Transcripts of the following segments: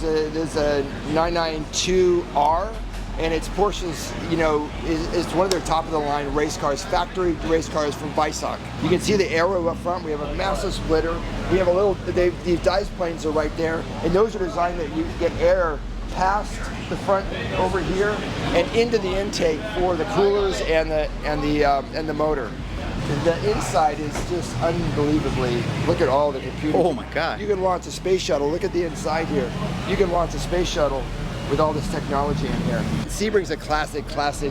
there's a 992R, and it's Porsche's, it's one of their top of the line race cars, factory race cars from Weissach. You can see the aero up front. We have a massive splitter. We have a little, these dice planes are right there, and those are designed that you get air past the front over here and into the intake for the coolers and the motor. The inside is just unbelievably, look at all the computers. Oh my God. You can launch a space shuttle. Look at the inside here. You can launch a space shuttle with all this technology in here. Sebring's a classic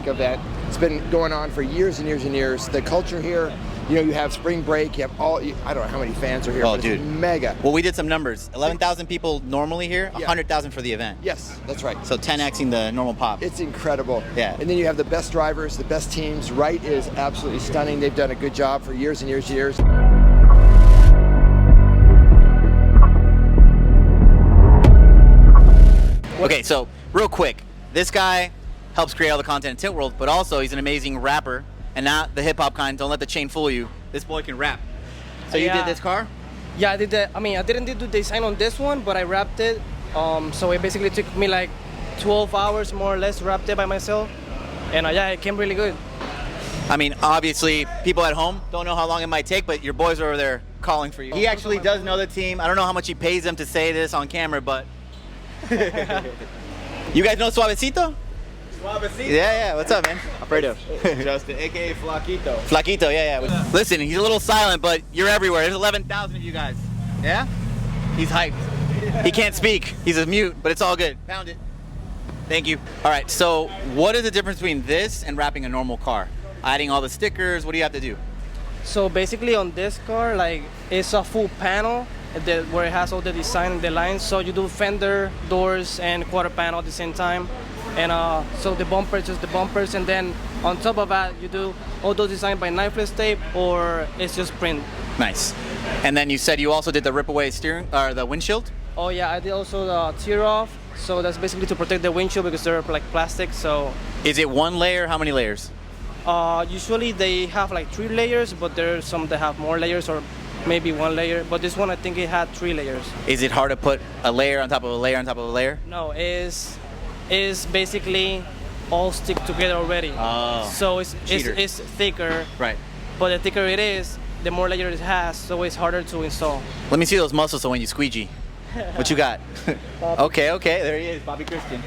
event. It's been going on for years and years and years. The culture here, you have spring break, you have I don't know how many fans are here, but dude. It's mega. Well, we did some numbers. 11,000 people normally here, Yeah. 100,000 for the event. Yes, that's right. So 10xing the normal pop. It's incredible. Yeah. And then you have the best drivers, the best teams. Wright is absolutely stunning. They've done a good job for years and years and years. Okay, so real quick, this guy helps create all the content in Tint World, but also he's an amazing rapper, and not the hip hop kind. Don't let the chain fool you. This boy can rap. So you did this car? Yeah, I did that. I mean, I didn't do the design on this one, but I wrapped it. So it basically took me like 12 hours more or less to wrap it by myself, and yeah, it came really good. I mean, obviously, people at home don't know how long it might take, but your boys are over there calling for you. He actually does know the team. I don't know how much he pays them to say this on camera, but you guys know Suavecito? Suavecito. Yeah, what's up, man? Alfredo. Justin, aka Flaquito. Flaquito, yeah. Listen, he's a little silent, but you're everywhere. There's 11,000 of you guys. Yeah? He's hyped. He can't speak. He's a mute, but it's all good. Found it. Thank you. All right, so what is the difference between this and wrapping a normal car? Adding all the stickers, what do you have to do? So basically on this car, like, it's a full panel where it has all the design and the lines. So you do fender, doors, and quarter panel at the same time. And so the bumpers, just the bumpers, and then on top of that, you do all those designed by knifeless tape, or it's just print. Nice. And then you said you also did the rip away steering, or the windshield? Oh yeah, I did also the tear off. So that's basically to protect the windshield because they're like plastic. So is it one layer? How many layers? Usually they have like 3 layers, but there's some that have more layers, or maybe 1 layer. But this one, I think it had 3 layers. Is it hard to put a layer on top of a layer on top of a layer? No, is basically all stick together already. Oh. So it's thicker. Right. But the thicker it is, the more layers it has, so it's harder to install. Let me see those muscles so when you squeegee. What you got? Okay, there he is, Bobby Christian.